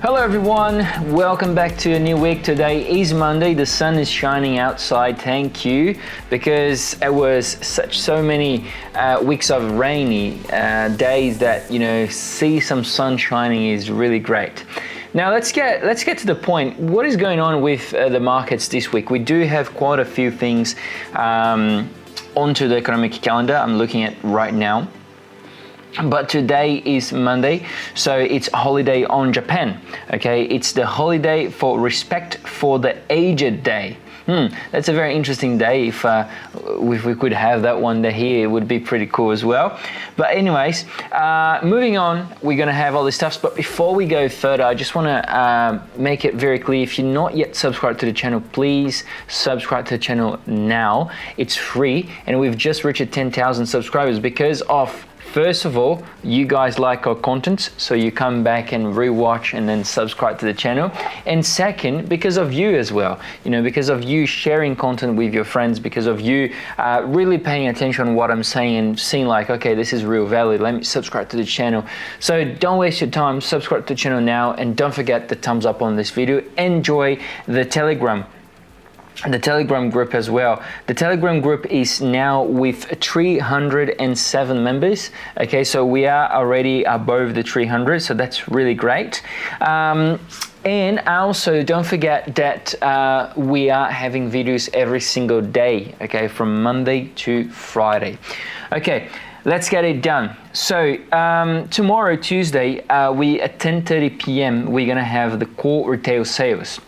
Hello everyone, welcome back to a new week. Today is Monday, the sun is shining outside, thank you, because it was so many weeks of rainy days that, see some sun shining is really great. Now let's get to the point. What is going on with the markets this week? We do have quite a few things onto the economic calendar I'm looking at right now. But today is Monday, so it's holiday on Japan, okay? It's the holiday for respect for the aged day. That's a very interesting day. If we could have that one day here, it would be pretty cool as well. But anyways, moving on, we're gonna have all this stuff. But before we go further, I just wanna make it very clear, if you're not yet subscribed to the channel, please subscribe to the channel now. It's free, and we've just reached 10,000 subscribers because of, first of all, you guys like our content, so you come back and rewatch and then subscribe to the channel. And second, because of you as well, because of you sharing content with your friends, because of you really paying attention on what I'm saying and seeing like, okay, this is real value, let me subscribe to the channel. So don't waste your time, subscribe to the channel now, and don't forget the thumbs up on this video. Enjoy the Telegram group as well. The Telegram group is now with 307 members. Okay, so we are already above the 300, so that's really great. And also don't forget that we are having videos every single day, okay, from Monday to Friday. Okay, let's get it done. So tomorrow, Tuesday, we at 10:30 p.m. we're gonna have the core retail sales.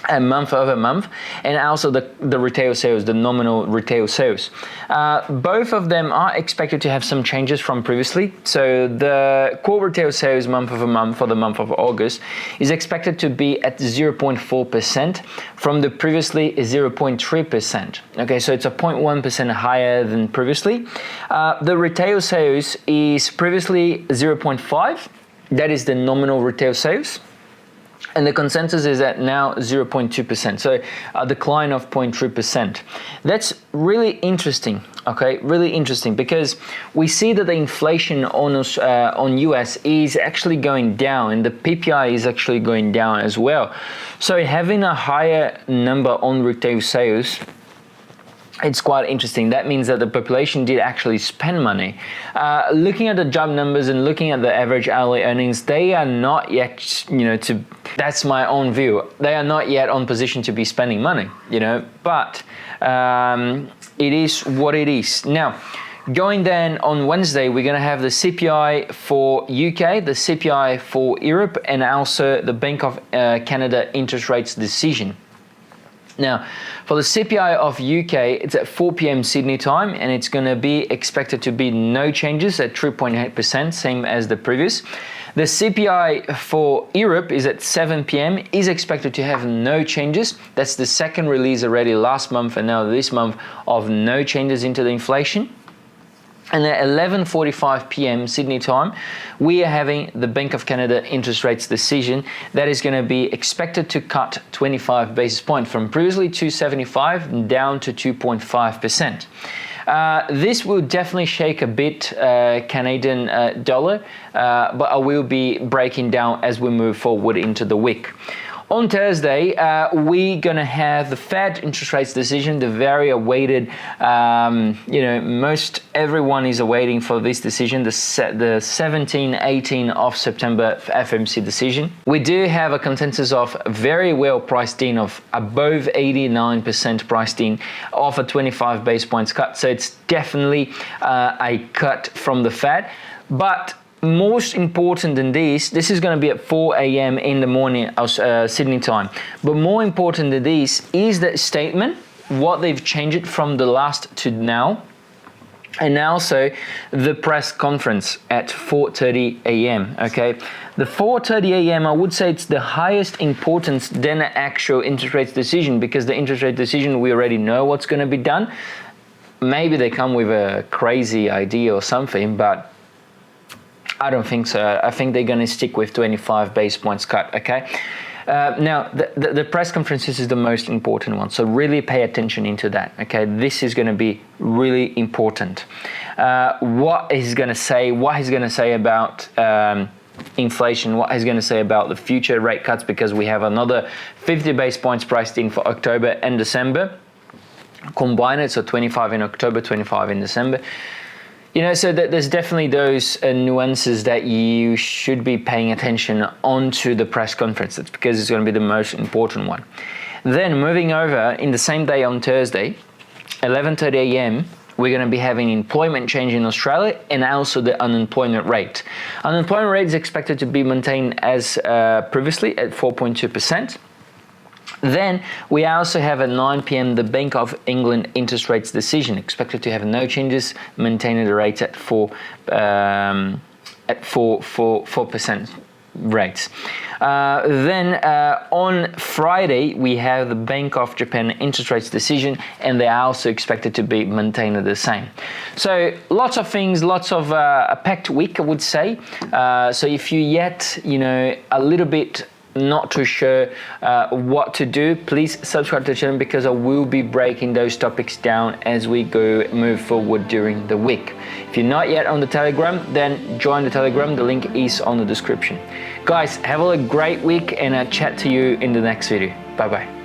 A month over month, and also the retail sales, the nominal retail sales. Both of them are expected to have some changes from previously. So the core retail sales month over month for the month of August is expected to be at 0.4% from the previously 0.3%. Okay, so it's a 0.1% higher than previously. The retail sales is previously 0.5. That is the nominal retail sales. And the consensus is at now 0.2%, so a decline of 0.3%. That's really interesting, okay? Really interesting, because we see that the inflation on US is actually going down, and the PPI is actually going down as well. So having a higher number on retail sales, it's quite interesting. That means that the population did actually spend money. Looking at the job numbers and looking at the average hourly earnings, they are not yet, that's my own view. They are not yet on position to be spending money, but it is what it is. Now, going then on Wednesday, we're gonna have the CPI for UK, the CPI for Europe, and also the Bank of Canada interest rates decision. Now, for the CPI of UK, it's at 4 p.m. Sydney time, and it's going to be expected to be no changes at 3.8%, same as the previous. The CPI for Europe is at 7 p.m., is expected to have no changes. That's the second release already last month and now this month of no changes into the inflation. And at 11:45 p.m. Sydney time, we are having the Bank of Canada interest rates decision that is going to be expected to cut 25 basis points from previously 2.75 down to 2.5%. This will definitely shake a bit Canadian dollar, but I will be breaking down as we move forward into the week. On Thursday, we're gonna have the Fed interest rates decision, the very awaited, most everyone is awaiting for this decision, the 17-18 of September FMC decision. We do have a consensus of very well priced in of above 89% priced in of a 25 basis points cut. So it's definitely a cut from the Fed, but most important than this is going to be at 4 a.m. in the morning, Sydney time. But more important than this is the statement, what they've changed it from the last to now, and also the press conference at 4:30 a.m. Okay, the 4:30 a.m. I would say it's the highest importance than the actual interest rate decision, because the interest rate decision we already know what's going to be done. Maybe they come with a crazy idea or something, but I don't think so. I think they're going to stick with 25 basis points cut, okay? Now, the press conferences is the most important one, so really pay attention into that, okay? This is going to be really important. What he's going to say about inflation, what he's going to say about the future rate cuts, because we have another 50 basis points priced in for October and December combined, so 25 in October, 25 in December. You know, so that there's definitely those nuances that you should be paying attention onto the press conference. That's because it's going to be the most important one. Then moving over in the same day on Thursday, 11:30 a.m., we're going to be having employment change in Australia and also the unemployment rate. Unemployment rate is expected to be maintained as previously at 4.2%. Then we also have at 9 p.m. the Bank of England interest rates decision, expected to have no changes, maintaining the rate at 4% rates. Then on Friday we have the Bank of Japan interest rates decision, and they are also expected to be maintained at the same. So lots of things, lots of a packed week, I would say. So if you yet, you know, a little bit not too sure what to do, please subscribe to the channel, because I will be breaking those topics down as we move forward during the week. If you're not yet on the Telegram, then join the Telegram. The link is on the description. Guys, have a great week, and I'll chat to you in the next video. Bye bye.